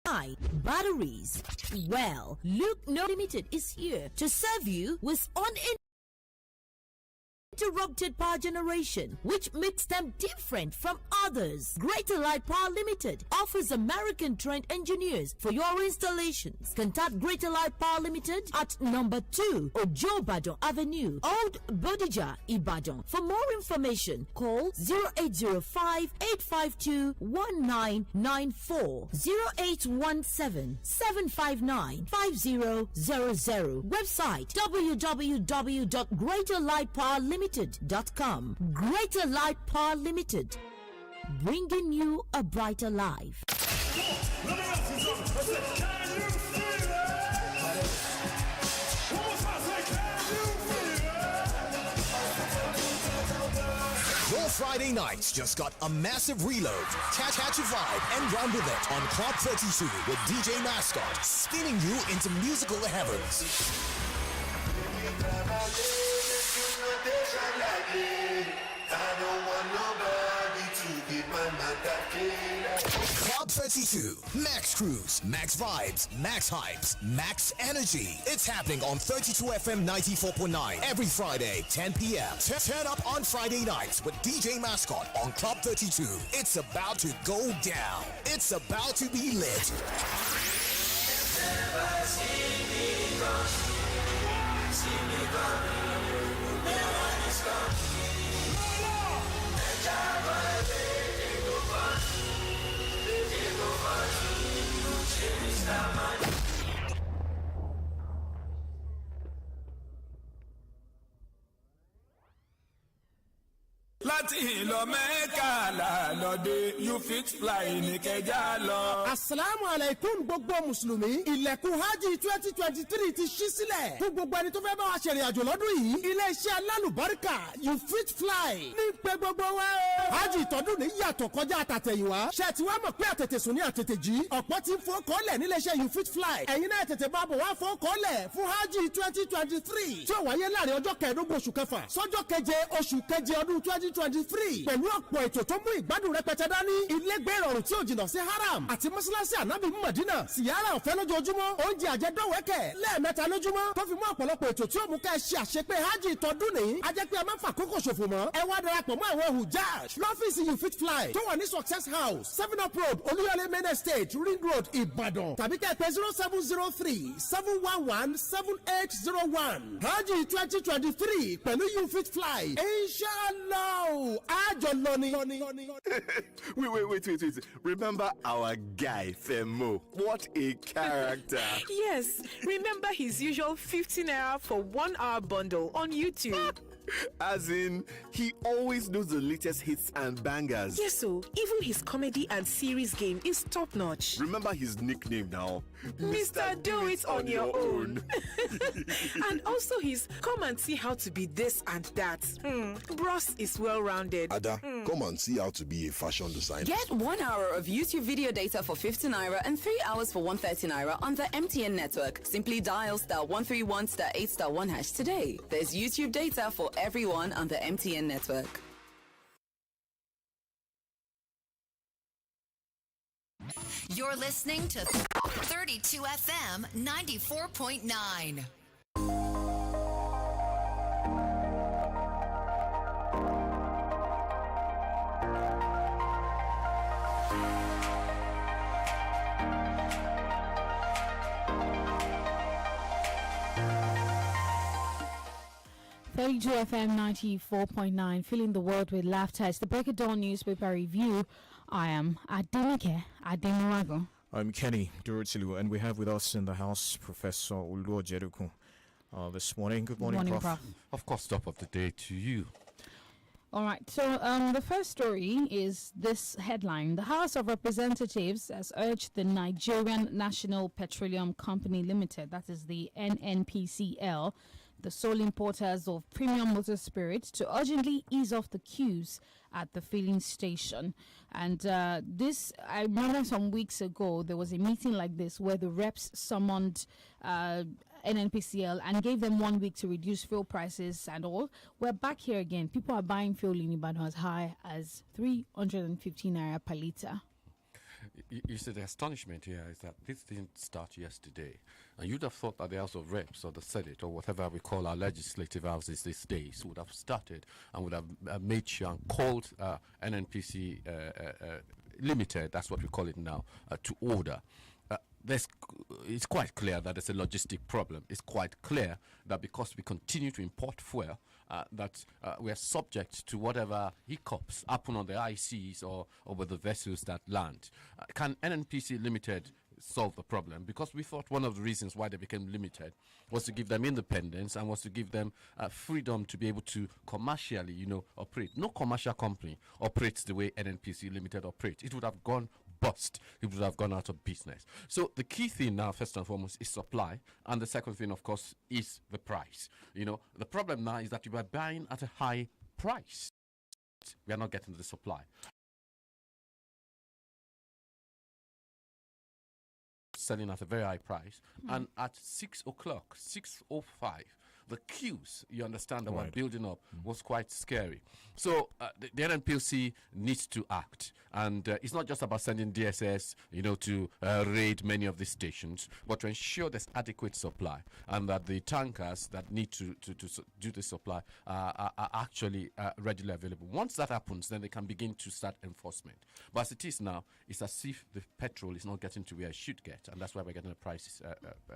batteries. Well, Luke No Limited is here to serve you with uninterrupted power generation, which makes them different from others. Greater Light Power Limited offers American trained engineers for your installations. Contact Greater Light Power Limited at number 2 Ojo-Badon Avenue, Old Bodija, Ibadan. For more information, call 0805-852-1994, 0817-759-5000. Website www.greaterlightpowerlimited.com. Greater Light Power Limited, bringing you a brighter life. Your Friday nights just got a massive reload. Catch a vibe and run with it on Club 32 with DJ Mascot, spinning you into musical heavens. Club 32, Max Cruise, Max Vibes, Max Hypes, Max Energy. It's happening on 32 FM 94.9 every Friday, 10 p.m. Turn up on Friday nights with DJ Mascot on Club 32. It's about to go down. It's about to be lit. láti ìlọ mẹ́ka lálọ́dé you fit fly ní kẹjá lọ. asalaamu alaikum gbogbo mùsùlùmí ilẹ̀kùn hajj 2023 ti ṣí sílẹ̀ fún gbogbo ẹni tó fẹ́ bá wa ṣèrìn àjò lọ́dún yìí iléeṣẹ́ alálùbáríkà you fit fly ní pé gbogbo wa o. hajj ìtọ́dún ní yàtọ̀ kọjá àtàtẹ̀yìnwá ṣe ti wá mọ̀ pé àtètè sùn ní àtètè jí ọ̀pọ̀ ti ń fọ́ kọ́lẹ̀ níléeṣẹ́ you fit fly ẹ̀yin náà tètè bá bọ̀ wá fọ́ kọ́lẹ̀ fún hajj 2023 tí ó wáyé láàrin ọjọ́ kẹẹ̀ẹ́dógún oṣù kẹfà sọ́jọ́ keje oṣù keje ọdún 2023 pẹ̀lú ọ̀pọ̀ ètò tó mú ìgbádùn rẹpẹtẹ dání ilégbé ìrọ̀rùn tí ò jìnnà sí haram àti mọ́sálásí ànábì Mádínà síyára ọ̀fẹ́ lójoojúmọ́ oúnjẹ àjẹdọ́wẹ́kẹ̀ lẹ́ẹ̀mẹ́ta lójúmọ́ tó fi mú ọ̀pọ̀lọpọ̀ ètò tí ó mú ká ẹ ṣe àṣepé hajj tọdún ní ajẹ́pẹ́ ẹ má fà kókò ṣòfò mọ́ ẹ wá darapọ̀ mọ́ àwọn hujjaj lọ́fíìsì you fit fly tó wà ní success house 7up road olúyọlé main estate ring road Ìbàdàn tàbí kẹ́ pè 0703-711-7801 hajj 2023 pẹ̀lú you fit fly inshallah àjọ lọ ni. Wait. Remember our guy, Femo? What a character. Yes, remember his usual 15 naira for 1 hour bundle on YouTube. As in, he always knows the latest hits and bangers. Yes, so even his comedy and series game is top notch. Remember his nickname now? Mr. Do It On Your Own. And also his come and see how to be this and that. Bros is well rounded. Ada, come and see how to be a fashion designer. Get 1 hour of YouTube video data for 50 naira and 3 hours for 130 naira on the MTN network. Simply dial *131 *8 *1 hash today. There's YouTube data for everyone on the MTN network. You're listening to 32 FM 94.9. FM 94.9, filling the world with laughter. It's the Break of Dawn newspaper review. I am ADENIKE, ADEMUWAGUN. I'm Kenny Durutilu, and we have with us in the house Professor Uluojeruku this morning. Good morning, Prof. Of course, top of the day to you. All right, so the first story is this headline. The House of Representatives has urged the Nigerian National Petroleum Company Limited, that is the NNPCL, the sole importers of premium motor spirits, to urgently ease off the queues at the filling station. And this, I remember some weeks ago, there was a meeting like this where the reps summoned NNPCL and gave them 1 week to reduce fuel prices and all. We're back here again. People are buying fuel in Ibadan as high as 315 naira per litre. You see, the astonishment here is that this didn't start yesterday. And you'd have thought that the House of Reps or the Senate or whatever we call our legislative houses these days would have started and would have made sure and called NNPC Limited, that's what we call it now, to order. It's quite clear that there's a logistic problem. It's quite clear that because we continue to import fuel, that we are subject to whatever hiccups happen on the ICs or with the vessels that land. Can NNPC Limited solve the problem? Because we thought one of the reasons why they became limited was to give them independence and was to give them freedom to be able to commercially, operate. No commercial company operates the way NNPC Limited operates. It would have gone bust. It would have gone out of business. So the key thing now, first and foremost, is supply, and the second thing, of course, is the price. The problem now is that you are buying at a high price. We are not getting the supply. Selling at a very high price, and at 6 o'clock, 6:05, the queues, you understand, that were building up was quite scary. So the NNPC needs to act, and it's not just about sending DSS, to raid many of these stations, but to ensure there's adequate supply and that the tankers that need to do the supply are actually readily available. Once that happens, then they can begin to start enforcement. But as it is now, it's as if the petrol is not getting to where it should get, and that's why we're getting a price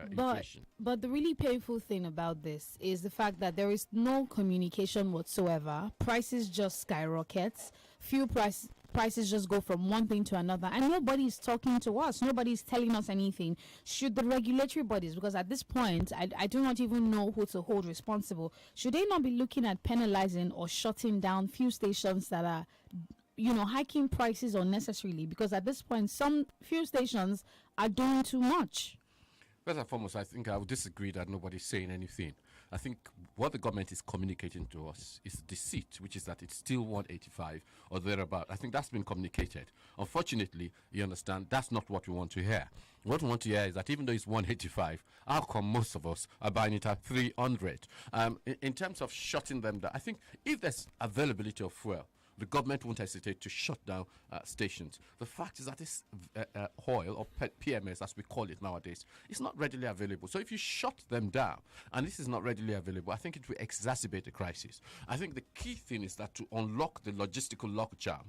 inflation. But the really painful thing about this is the fact that there is no communication whatsoever. Prices just skyrocket. Fuel prices just go from one thing to another, and nobody is talking to us. Nobody is telling us anything. Should the regulatory bodies, because at this point I do not even know who to hold responsible, should they not be looking at penalizing or shutting down fuel stations that are hiking prices unnecessarily? Because at this point some fuel stations are doing too much. First and foremost, I think I would disagree that nobody's saying anything. I think what the government is communicating to us is deceit, which is that it's still 185 or thereabout. I think that's been communicated. Unfortunately, you understand, that's not what we want to hear. What we want to hear is that even though it's 185, how come most of us are buying it at 300? In terms of shutting them down, I think if there's availability of fuel, the government won't hesitate to shut down stations. The fact is that this oil, or PMS as we call it nowadays, is not readily available. So if you shut them down, and this is not readily available, I think it will exacerbate the crisis. I think the key thing is that to unlock the logistical logjam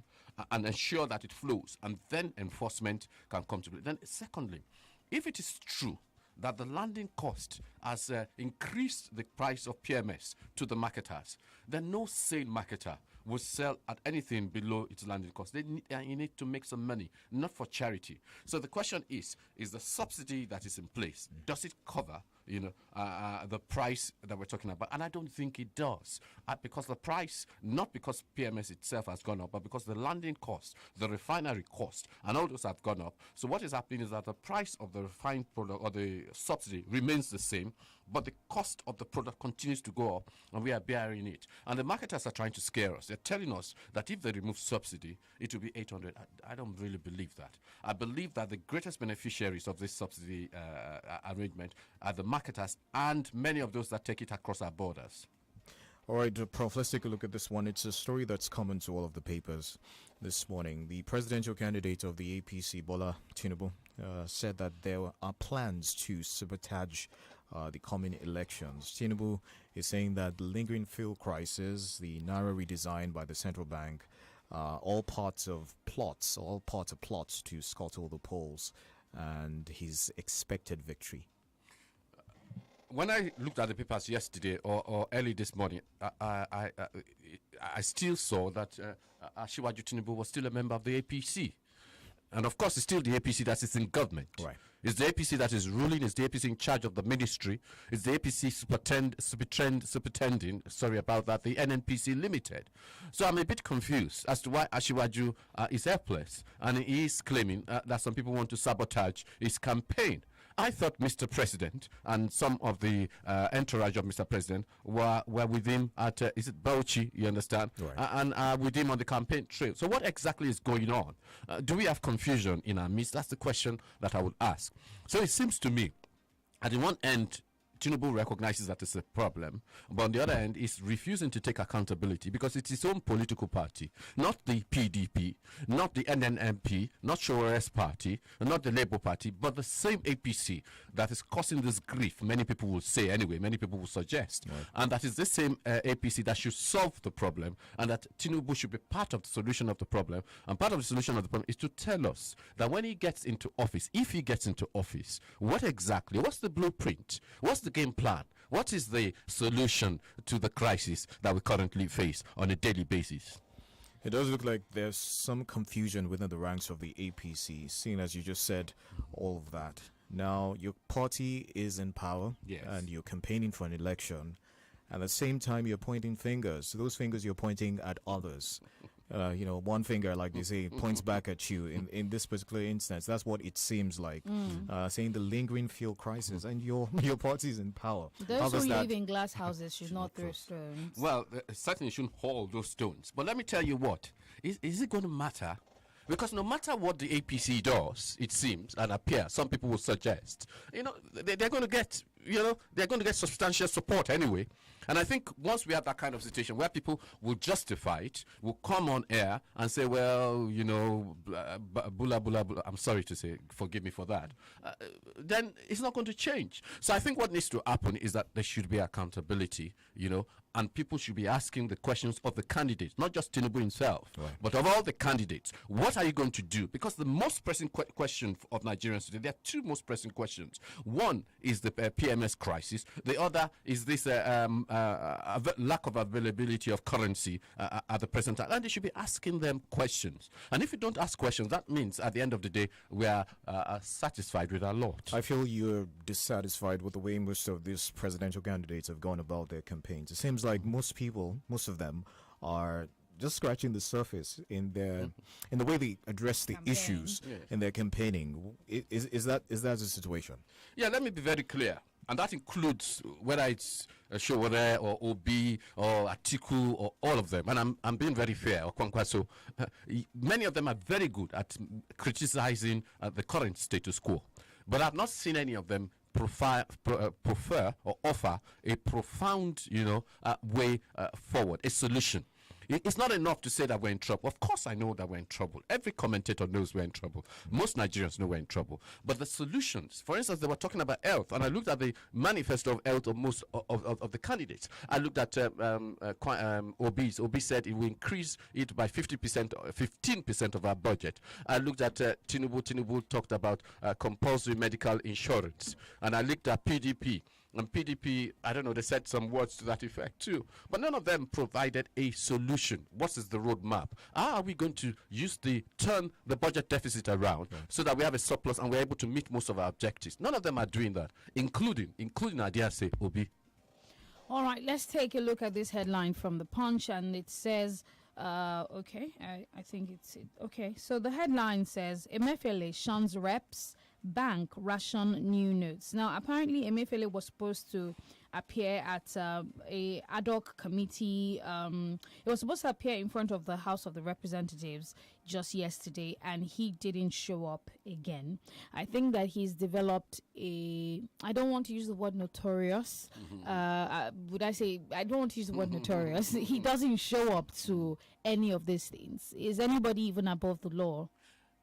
and ensure that it flows, and then enforcement can come to play. Then secondly, if it is true that the landing cost has increased the price of PMS to the marketers, then no sane marketer will sell at anything below its landing cost. You need to make some money, not for charity. So the question is the subsidy that is in place, does it cover the price that we're talking about? And I don't think it does, because the price, not because PMS itself has gone up, but because the landing cost, the refinery cost, and all those have gone up. So what is happening is that the price of the refined product or the subsidy remains the same, but the cost of the product continues to go up, and we are bearing it. And the marketers are trying to scare us. They're telling us that if they remove subsidy, it will be 800. I don't really believe that. I believe that the greatest beneficiaries of this subsidy arrangement are the marketers and many of those that take it across our borders. All right, Prof, let's take a look at this one. It's a story that's common to all of the papers this morning. The presidential candidate of the APC, Bola Tinubu, said that there are plans to sabotage the coming elections. Tinubu is saying that the lingering fuel crisis, the Naira redesign by the central bank, all parts of plots to scuttle the polls and his expected victory. When I looked at the papers yesterday or early this morning, I still saw that Asiwaju Tinubu was still a member of the APC. And of course, it's still the APC that is in government. Right. It's the APC that is ruling. It's the APC in charge of the ministry. It's the APC superintending, the NNPC Limited. So I'm a bit confused as to why Asiwaju is helpless. And he is claiming that some people want to sabotage his campaign. I thought Mr. President and some of the entourage of Mr. President were with him at, is it Bauchi, you understand? Right. And with him on the campaign trail. So what exactly is going on? Do we have confusion in our midst? That's the question that I would ask. So it seems to me, at the one end, Tinubu recognizes that it's a problem, but on the other hand, is refusing to take accountability because it's his own political party, not the PDP, not the NNMP, not Shore's party, not the Labour Party, but the same APC that is causing this grief. Many people will say anyway, many people will suggest, and that is the same APC that should solve the problem, and that Tinubu should be part of the solution of the problem. And part of the solution of the problem is to tell us that when he gets into office, if he gets into office, what's the blueprint? What's the game plan? What is the solution to the crisis that we currently face on a daily basis? It does look like there's some confusion within the ranks of the APC, seeing as you just said all of that. Now, your party is in power, and you're campaigning for an election. At the same time, you're pointing fingers. Those fingers you're pointing at others. One finger, like they say, points back at you. In this particular instance, that's what it seems like. Saying the lingering fuel crisis, and your party is in power. Those who live in glass houses should not throw stones. Well, certainly shouldn't haul those stones. But let me tell you what. Is it going to matter? Because no matter what the APC does, it seems, and appears, some people will suggest, they're going to get, they're going to get substantial support anyway. And I think once we have that kind of situation where people will justify it, will come on air and say, well, bula, bula, bula, I'm sorry to say, forgive me for that, then it's not going to change. So I think what needs to happen is that there should be accountability, and people should be asking the questions of the candidates, not just Tinubu himself, but of all the candidates. What are you going to do? Because the most pressing question of Nigerians today, there are two most pressing questions. One is the PMS crisis. The other is this lack of availability of currency at the present time. And they should be asking them questions. And if you don't ask questions, that means at the end of the day, we are satisfied with our lot. I feel you're dissatisfied with the way most of these presidential candidates have gone about their campaigns. It seems like most of them are just scratching the surface in the way they address the issues in their campaigning. Is that the situation? Yeah, let me be very clear. And that includes whether it's Showore or Obi or Atiku or all of them. And I'm being very fair. So many of them are very good at criticizing the current status quo. But I've not seen any of them prefer or offer a profound, way forward, a solution. It's not enough to say that we're in trouble. Of course I know that we're in trouble. Every commentator knows we're in trouble. Most Nigerians know we're in trouble. But the solutions, for instance, they were talking about health, and I looked at the manifesto of health of most of the candidates. I looked at Obi's. Obi said it will increase it by 50%, 15% of our budget. I looked at Tinubu. Tinubu talked about compulsory medical insurance. And I looked at PDP. And PDP, I don't know, they said some words to that effect too. But none of them provided a solution. What is the roadmap? How are we going to turn the budget deficit around so that we have a surplus and we're able to meet most of our objectives? None of them are doing that, including I dare say, Obi. All right, let's take a look at this headline from The Punch, and it says, I think it's okay. So the headline says, Emefiele shuns reps, bank ration new notes. Now, apparently, Emefiele was supposed to appear at a ad hoc committee. It was supposed to appear in front of the House of the Representatives just yesterday, and he didn't show up again. I think that he's developed I don't want to use the word notorious. I don't want to use the word notorious. He doesn't show up to any of these things. Is anybody even above the law?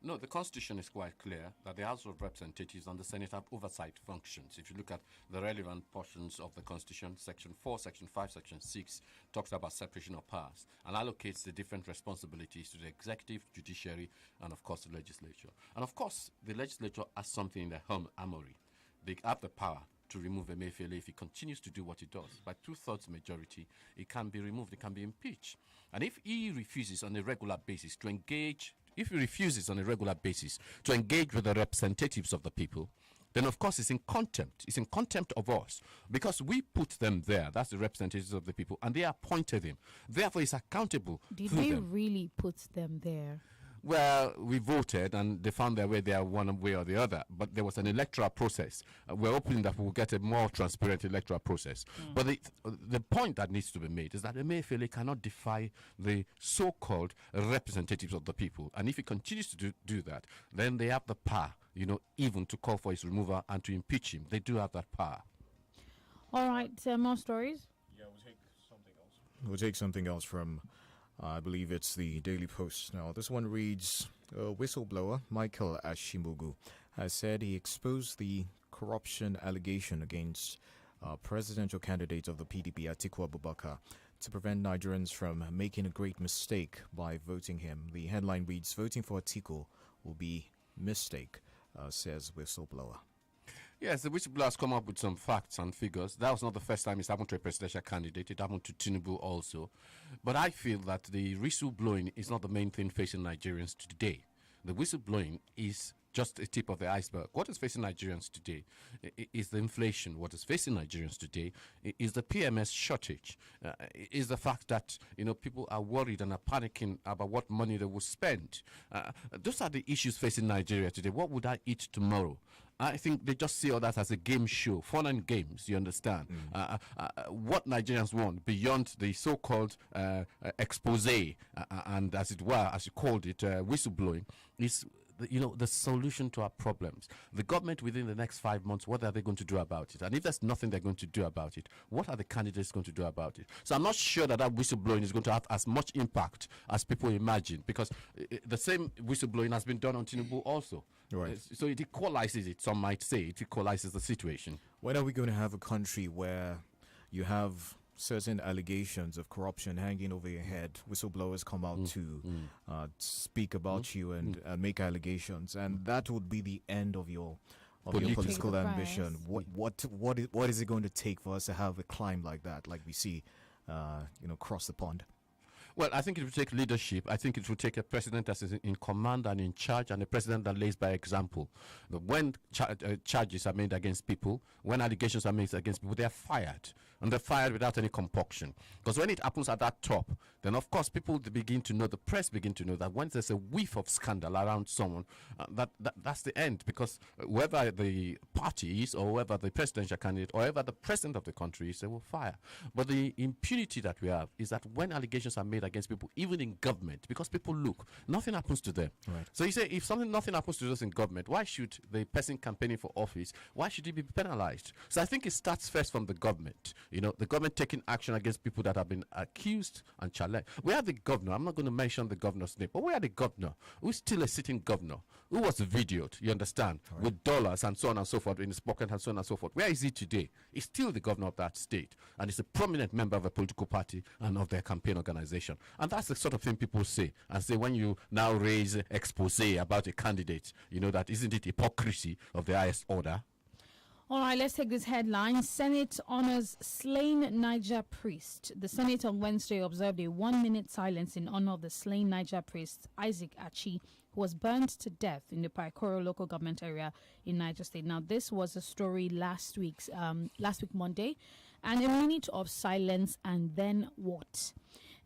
No, the Constitution is quite clear that the House of Representatives and the Senate have oversight functions. If you look at the relevant portions of the Constitution, Section 4, Section 5, Section 6 talks about separation of powers and allocates the different responsibilities to the executive, judiciary, and of course the legislature. And of course, the legislature has something in their armory. They have the power to remove Emefiele if he continues to do what he does. By 2/3 majority, it can be removed, it can be impeached. And if he refuses on a regular basis to engage with the representatives of the people, then of course it's in contempt. It's in contempt of us because we put them there. That's the representatives of the people, and they appointed him. Therefore, he's accountable. Did they really put them there? Well, we voted and they found their way there one way or the other. But there was an electoral process. We're hoping that we'll get a more transparent electoral process. But the point that needs to be made is that Emefiele cannot defy the so-called representatives of the people. And if he continues to do that, then they have the power, even to call for his removal and to impeach him. They do have that power. All right, more stories. Yeah, we'll take something else. We'll take something else from, I believe it's the Daily Post. Now, this one reads, whistleblower Michael Ashimogu has said he exposed the corruption allegation against presidential candidate of the PDP, Atiku Abubakar, to prevent Nigerians from making a great mistake by voting him. The headline reads, voting for Atiku will be mistake, says whistleblower. Yes, the whistleblower has come up with some facts and figures. That was not the first time it's happened to a presidential candidate. It happened to Tinubu also. But I feel that the whistleblowing is not the main thing facing Nigerians today. The whistleblowing is just a tip of the iceberg. What is facing Nigerians today is the inflation. What is facing Nigerians today is the PMS shortage. Is the fact that people are worried and are panicking about what money they will spend. Those are the issues facing Nigeria today. What would I eat tomorrow? I think they just see all that as a game show, fun and games, you understand? What Nigerians want beyond the so-called expose and, as it were, as you called it, whistleblowing, is the solution to our problems. The government within the next 5 months, what are they going to do about it? And if there's nothing they're going to do about it, what are the candidates going to do about it? So I'm not sure that whistleblowing is going to have as much impact as people imagine, because the same whistleblowing has been done on Tinubu also. Right. So it equalizes it, some might say. It equalizes the situation. When are we going to have a country where you have certain allegations of corruption hanging over your head, whistleblowers come out to speak about you and make allegations, and that would be the end of your political ambition? What is it going to take for us to have a climb like that, like we see across the pond? Well, I think it will take leadership. I think it will take a president that is in command and in charge, and a president that lays by example. When charges are made against people, when allegations are made against people, they are fired. And they're fired without any compunction. Because when it happens at that top, then of course people begin to know, the press begin to know that when there's a whiff of scandal around someone, that's the end. Because whoever the party is, or whoever the presidential candidate, or whoever the president of the country is, they will fire. But the impunity that we have is that when allegations are made against people, even in government, because people look, nothing happens to them. Right. So you say, if nothing happens to us in government, why should the person campaigning for office, why should he be penalized? So I think it starts first from the government. The government taking action against people that have been accused and challenged. We have the governor, I'm not going to mention the governor's name, but we have the governor, who's still a sitting governor, who was videoed, you understand, with dollars and so on and so forth in his pocket and so on and so forth. Where is he today? He's still the governor of that state, and he's a prominent member of a political party and of their campaign organization. And that's the sort of thing people say, and say when you now raise expose about a candidate, that isn't it hypocrisy of the highest order? All right, let's take this headline. Senate honors slain Niger priest. The Senate on Wednesday observed a 1-minute silence in honor of the slain Niger priest, Isaac Achi, who was burned to death in the Paikoro local government area in Niger State. Now, this was a story last week Monday, and a minute of silence, and then what?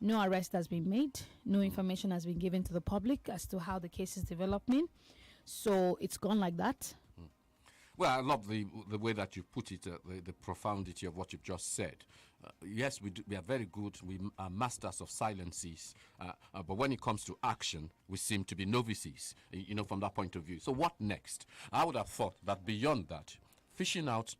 No arrest has been made. No information has been given to the public as to how the case is developing. So it's gone like that. Well, I love the way that you put it, the profundity of what you've just said. Yes, we are very good. We are masters of silences. But when it comes to action, we seem to be novices, from that point of view. So what next? I would have thought that beyond that, fishing out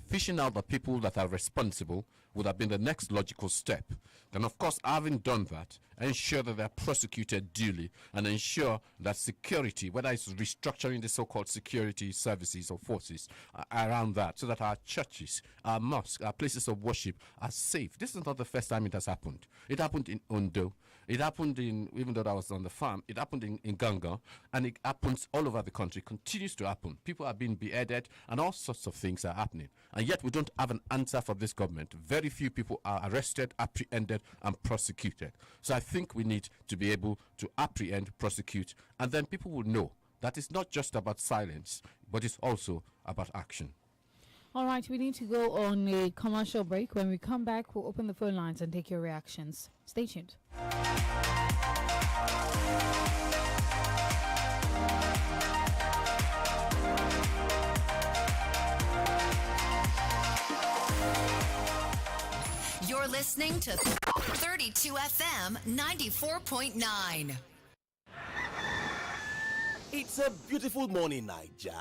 the people that are responsible would have been the next logical step. Then, of course, having done that, ensure that they're prosecuted duly, and ensure that security, whether it's restructuring the so-called security services or forces around that, so that our churches, our mosques, our places of worship are safe. This is not the first time it has happened. It happened in Ondo. It happened even though I was on the farm, it happened in Ganga, and it happens all over the country. It continues to happen. People are being beheaded, and all sorts of things are happening. And yet we don't have an answer for this government. Very few people are arrested, apprehended, and prosecuted. So I think we need to be able to apprehend, prosecute, and then people will know that it's not just about silence, but it's also about action. All right, we need to go on a commercial break. When we come back, we'll open the phone lines and take your reactions. Stay tuned. You're listening to 32 FM 94.9. It's a beautiful morning, Niger.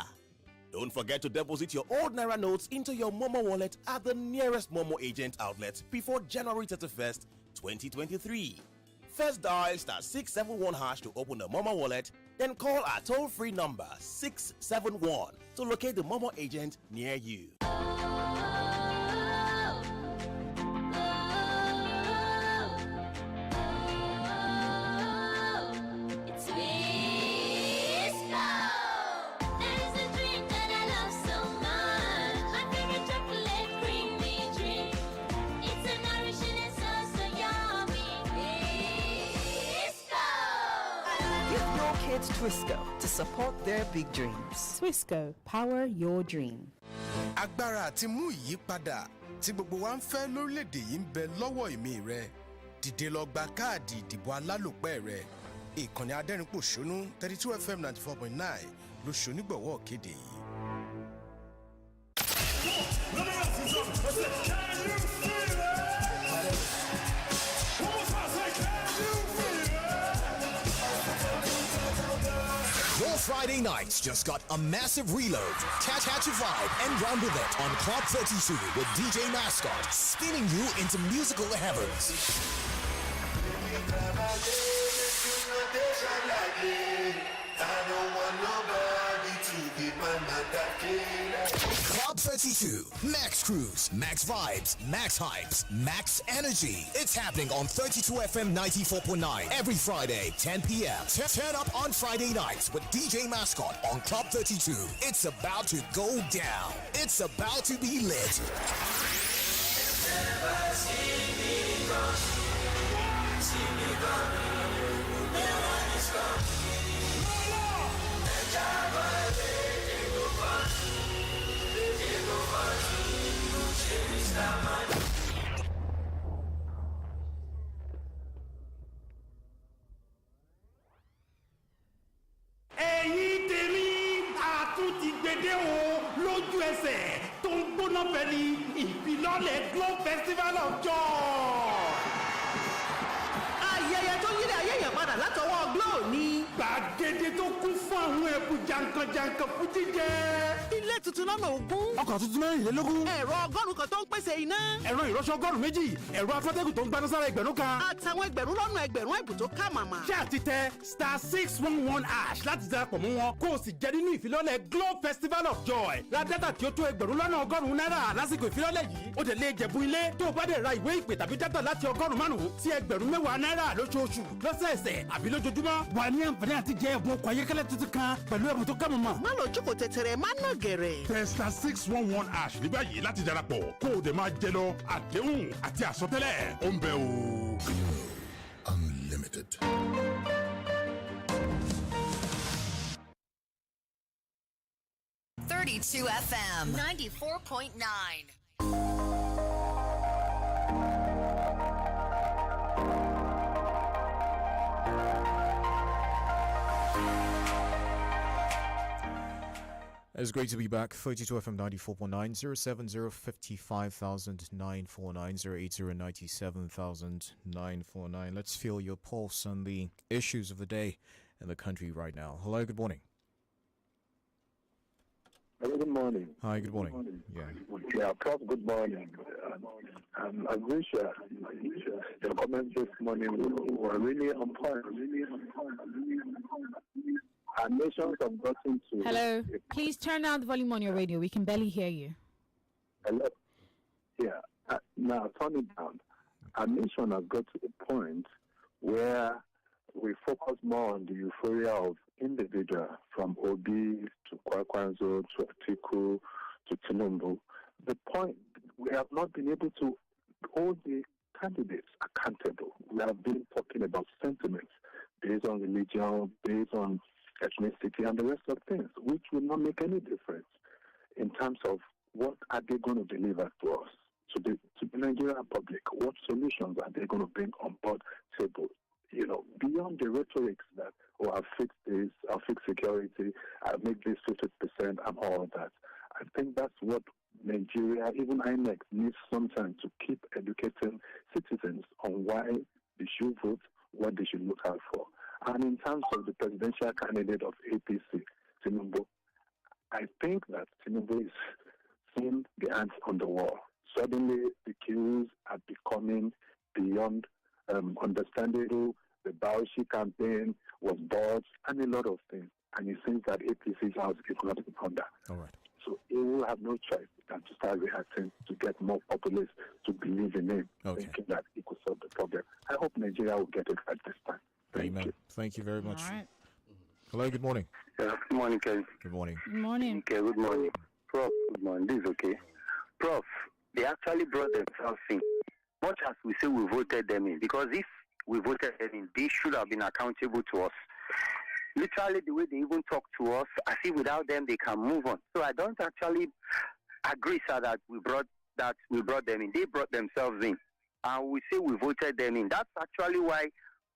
Don't forget to deposit your old Naira notes into your Momo wallet at the nearest Momo agent outlet before January 31st, 2023. First dial *671# to open the Momo wallet, then call our toll-free number 671 to locate the Momo agent near you. Twisco to support their big dreams. Twisco, power your dream. Agbára àti mú ìyípadà tí gbogbo wa ń fẹ́ lórílẹ̀‐èdè yìí ń bẹ lọ́wọ́ ìmí rẹ. Dìde lọ gba káàdì ìdìbò alálòpẹ́ rẹ. Ìkànnì Adẹ́rìnpòṣónú 32 FM 94.9 ló ṣonígbọ̀wọ́ kéde yìí. Your Friday nights just got a massive reload. Catch your vibe and run with it on Club 32 with DJ Mascot, spinning you into musical heavens. Club 32, Max Cruise, Max Vibes, Max Hypes, Max Energy. It's happening on 32 FM 94.9 every Friday, 10 p.m. Turn up on Friday nights with DJ Mascot on Club 32. It's about to go down. It's about to be lit. Ẹ̀yin tèmi àtúntì gbèdé o lójú ẹsẹ̀ tó ń gbóná fẹ́ni ìfilọ́lẹ̀ Glow Festival of Joy. Ayẹyẹ tó yílẹ̀ ayé yẹn padà látọwọ́ Glow ni. Gbàgede tó kún fún àwọn ẹ̀bùn jankan-jankan fún jíjẹ. Ilé tuntun lọ́nà ogún. Ọkọ̀ tuntun mẹ́rìnlélógún. Ẹ̀rọ ọgọ́rùn-ún kan tó ń pèsè iná. Ẹ̀rọ ìrọṣọ ọgọ́rùn-ún méjì. Ẹ̀rọ afẹ́tẹ́gùn tó ń gbaná sára ẹgbẹ̀rún kan. Àtàwọn ẹgbẹ̀rún lọ́nà ẹgbẹ̀rún ẹ̀bùn tó ká màmá. Ṣé àti tẹ *611# láti darapọ̀ mọ́ wọn kó o sì jẹ́ nínú ìfilọ́lẹ̀ Glow Festival of Joy. Ra dátà tí ó tó ẹgbẹ̀rún lọ́nà ọgọ́rùn-ún náírà lásìkò ìfilọ́lẹ̀ yìí. Ó dẹ̀ lè jẹ̀bú ilé tó o bá dẹ̀ ra ìwé ìpè tàbí dátà láti ọgọ́rùn-ún márùn-ún sí ẹgbẹ̀rún mẹ́wàá náírà lóṣooṣù lọ́sẹ̀ẹsẹ̀ àbí lójoojúmọ́. Wà ní àǹfààní àti jẹ ẹ̀bùn ọkọ̀ ayọ́kẹ́lẹ́ tuntun kan pẹ̀lú ẹ̀bùn tó ká mọ̀mọ́. Má lọ jókòó tẹ̀tẹ̀rẹ̀ má nà gẹ̀rẹ̀. Tẹ *611# ní báyìí láti darapọ̀ kó o dẹ̀ máa jẹ lọ àdéhùn àti àsọtẹ́lẹ̀ ó ń bẹ o. Unlimited. 32 FM 94.9. It's great to be back. 32 FM 94.9, 070-55949, Let's feel your pulse on the issues of the day in the country right now. Hello, good morning. Hello, good morning. Hi, good morning. Yeah, Prof, good morning. I wish your comments this morning were really on point. Our nations have gotten to... Hello. Please turn down the volume on your radio. We can barely hear you. Hello. Yeah. Now, turn it down. Our nation has got to a point where we focus more on the euphoria of individual, from Obi to Kwakwanzo to Atiku to Tinubu. The point, we have not been able to hold the candidates accountable. We have been talking about sentiments based on religion, based on ethnicity, and the rest of things, which will not make any difference in terms of what are they going to deliver to us, to the Nigerian public. What solutions are they going to bring on board table? You know, beyond the rhetorics that, oh, I'll fix this, I'll fix security, I'll make this 50% and all of that. I think that's what Nigeria, even INEC, needs sometimes to keep educating citizens on why they should vote, what they should look out for. And in terms of the presidential candidate of APC, Tinubu, I think that Tinubu is seeing the ants on the wall. Suddenly, the queues are becoming beyond understandable. The Bauchi campaign was bought, and a lot of things. And it seems that APC's house is not under. All right. So he will have no choice than to start reacting to get more populace to believe in him, thinking that he could solve the problem. I hope Nigeria will get it right this time. Amen. Thank you very much. All right. Hello, good morning. Yeah, good morning, Ken. Good morning. Good morning. Okay, good morning. Prof, good morning. This is okay. Prof, they actually brought themselves in. Much as we say we voted them in, because if we voted them in, they should have been accountable to us. Literally, the way they even talk to us, as if without them they can move on. So I don't actually agree, sir, that we brought them in. They brought themselves in, and we say we voted them in. That's actually why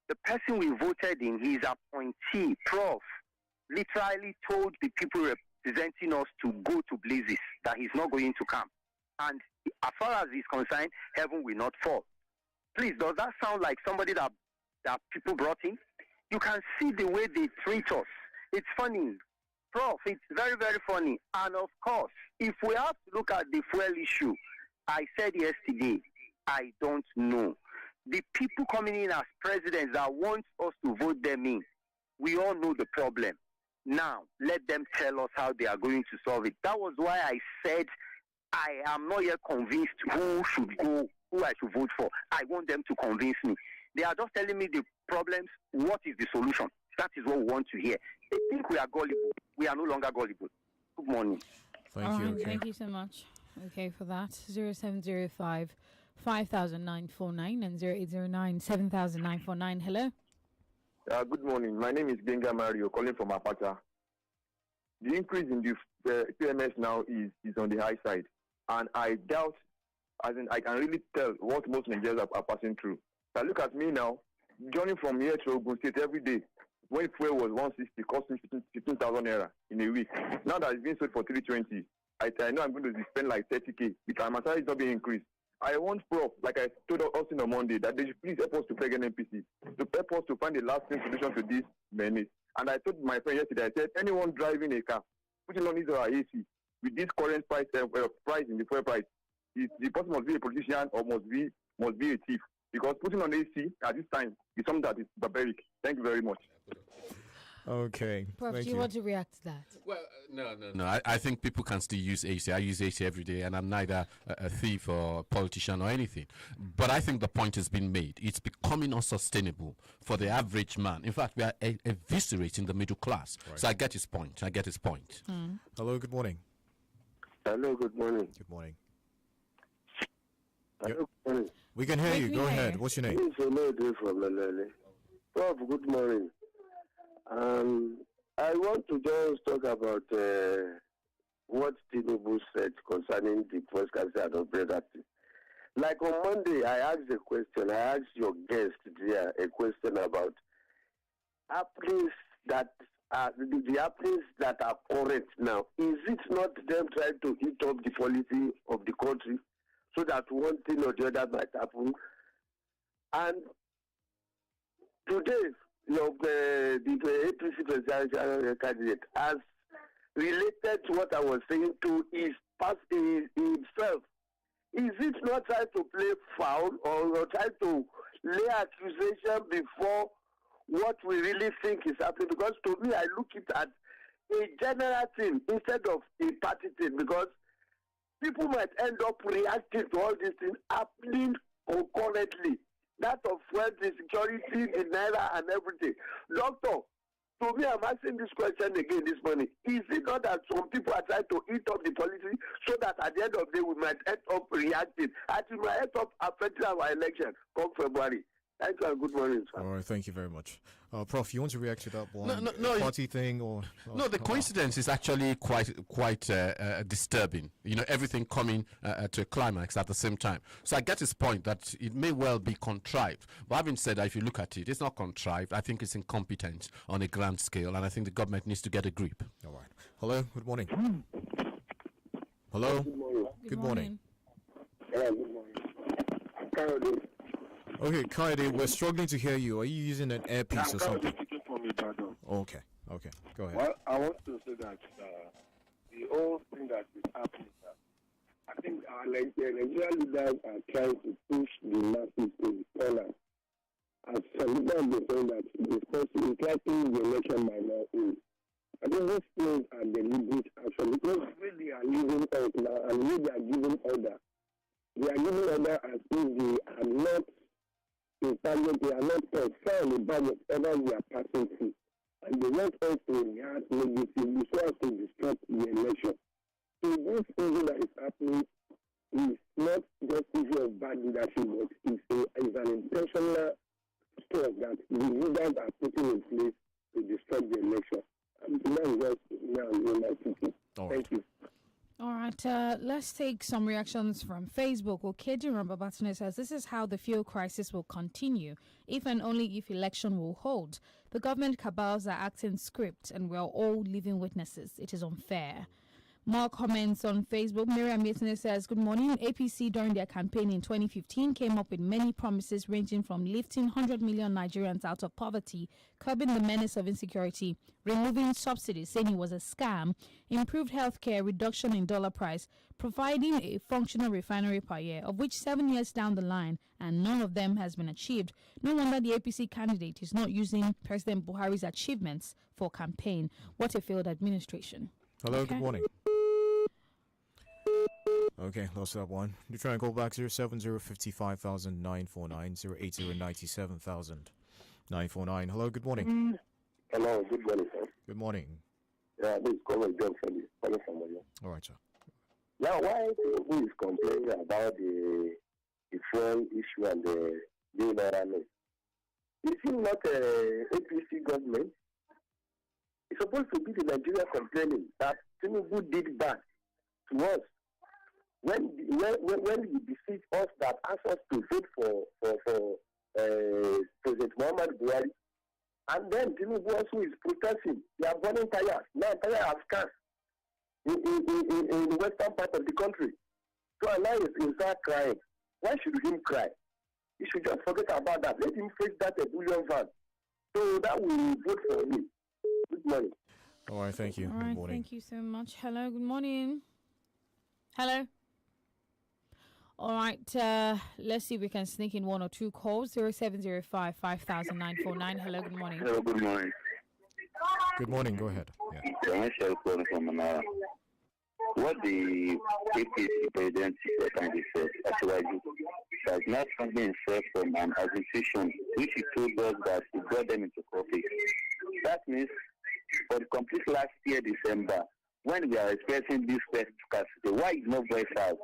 the person we voted in, his appointee, Prof, literally told the people representing us to go to blazes, that he's not going to come. And as far as he's concerned, heaven will not fall. Please, does that sound like somebody that people brought in? You can see the way they treat us. It's funny. Prof, it's very, very funny. And of course, if we have to look at the fuel issue, I said yesterday, I don't know. The people coming in as presidents that want us to vote them in, we all know the problem. Now, let them tell us how they are going to solve it. That was why I said I am not yet convinced who should go, who I should vote for. I want them to convince me. They are just telling me the problems. What is the solution? That is what we want to hear. They think we are gullible. We are no longer gullible. Good morning. Thank you. Okay. Thank you so much. Okay, for that. 0705 5,949 and 0809 7,949. Hello. Good morning. My name is Benga Mario, calling from Apata. The increase in the PMS now is on the high side, and I doubt, as in I can really tell what most Nigerians are passing through. Now look at me now, journeying from here to Ogun State every day. When fuel was 160, costing 15,000 naira in a week. Now that it's being sold for 320, I know I'm going to spend like 30k because my salary is not being increased. I want Prof, like I told us on Monday, that they should please help us to beg NPC, to help us to find a lasting solution to this menace. And I told my friend yesterday, I said, anyone driving a car, putting on his or her AC, with this current price in the fuel price, the person must be a politician or must be a thief. Because putting on AC at this time is something that is barbaric. Thank you very much. Okay. Prof, do you want to react to that? Well, no. I think people can still use AC. I use AC every day, and I'm neither a thief or a politician or anything. But I think the point has been made. It's becoming unsustainable for the average man. In fact, we are eviscerating the middle class. Right. So I get his point. Hello, good morning. Hello, good morning. Good morning. Hello, good morning. We can hear you. Go ahead. What's your name? This is Olode from Lelele. Prof, good morning. I want to just talk about what Tinubu said concerning the first cancer and operative. Like on Monday, I asked a question. I asked your guest there a question about happenings that the happenings that are current now. Is it not them trying to eat up the policy of the country so that one thing or the other might happen? And today, the APC presidential candidate has related to what I was saying to his past himself. Is it not trying to play foul or trying to lay accusation before what we really think is happening? Because to me, I look at a general thing instead of a party thing, because people might end up reacting to all these things happening concurrently. That of wealth, the security, the naira, and everything. Doctor, to me, I'm asking this question again this morning. Is it not that some people are trying to eat up the policy so that at the end of the day we might end up reacting and we might end up affecting our election come February? Thank you and good morning, sir. All right, thank you very much. Prof, you want to react to that one? No, party thing or no? The coincidence is actually quite disturbing. You know, everything coming to a climax at the same time. So I get his point that it may well be contrived. But having said that, if you look at it, it's not contrived. I think it's incompetent on a grand scale, and I think the government needs to get a grip. All right. Hello. Good morning. Hello. Good morning. Good morning. Yeah, good morning. Okay, Kaide, we're struggling to hear you. Are you using an earpiece or something? From Ibadan. Okay, go ahead. Well, I want to say that the whole thing that is happening. I think our Nigerian leaders are trying to push the masses to the corner. As some people have been saying that it's likely the election might not win. I think these things are deliberate action because when they are using us now and when they are giving order, they are giving order as if they are not in target, they are not concerned about whatever we are passing through. And they want us to react negatively so as to disrupt the election. So this issue that is happening is not just issue of bad leadership, but it's an intentional stuff that the leaders are putting in place to disrupt the election. And now just my thinking. Thank you. All right, let's take some reactions from Facebook. Okeji Rambabatune says, this is how the fuel crisis will continue if and only if election will hold. The government cabals are acting script and we're all living witnesses. It is unfair. More comments on Facebook. Miriam Yetine says, good morning. APC during their campaign in 2015 came up with many promises ranging from lifting 100 million Nigerians out of poverty, curbing the menace of insecurity, removing subsidies, saying it was a scam, improved healthcare, reduction in dollar price, providing a functional refinery per year, of which 7 years down the line, and none of them has been achieved. No wonder the APC candidate is not using President Buhari's achievements for campaign. What a failed administration. Hello, good morning. Okay, lost that one. You try and call back 070-55,949, 080-97,949. Hello, good morning. Hello, good morning, sir. Good morning. Yeah, this is Colin John from you. All right, sir. Now, why people is complaining about the fuel issue and the environment? Is it not a APC government? It's supposed to be the Nigeria complaining that Tinubu did bad to us. When you beseech us that ask us to vote for President Muhammad Buhari, and then Tinubu also is protesting. They are burning tires. Now tires have scars in the western part of the country. So now he's start crying. Why should he cry? He should just forget about that. Let him face that a bullion van. So that we vote for him. Good morning. All right, thank you. All right, good morning. thank you so much. Hello, good morning. Hello. All right, let's see if we can sneak in one or two calls. 0705 5,949. Hello, good morning. Hello, good morning. Good morning, go ahead. Yeah. I'm calling from Manara. What the APC president candidate said, actually, has not found himself from an association which he told us that he got them into office. That means for the complete last year, December, when we are expressing this first scarcity, why is no voice out?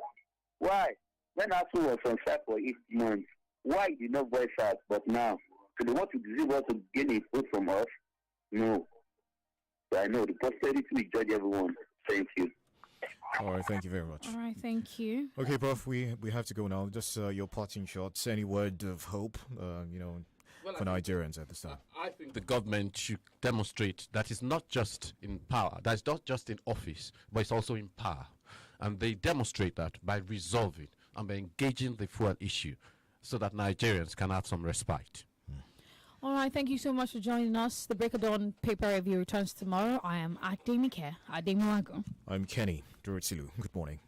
Why? When ASU was on site for 8 months, why did no voice out? But now, so they want to deceive us to gain a vote from us? No. So I know the posterity will judge everyone. Thank you. All right, thank you very much. All right, thank you. Okay, Prof, we have to go now. Just your parting shots. Any word of hope, for Nigerians at this time? I think the government should demonstrate that it's not just in power, that it's not just in office, but it's also in power. And they demonstrate that by resolving and by engaging the fuel issue so that Nigerians can have some respite. All right, thank you so much for joining us. The Break of Dawn paper review returns tomorrow. I am ADENIKE, ADEMUWAGUN. I'm Kenny Durutilu. Good morning.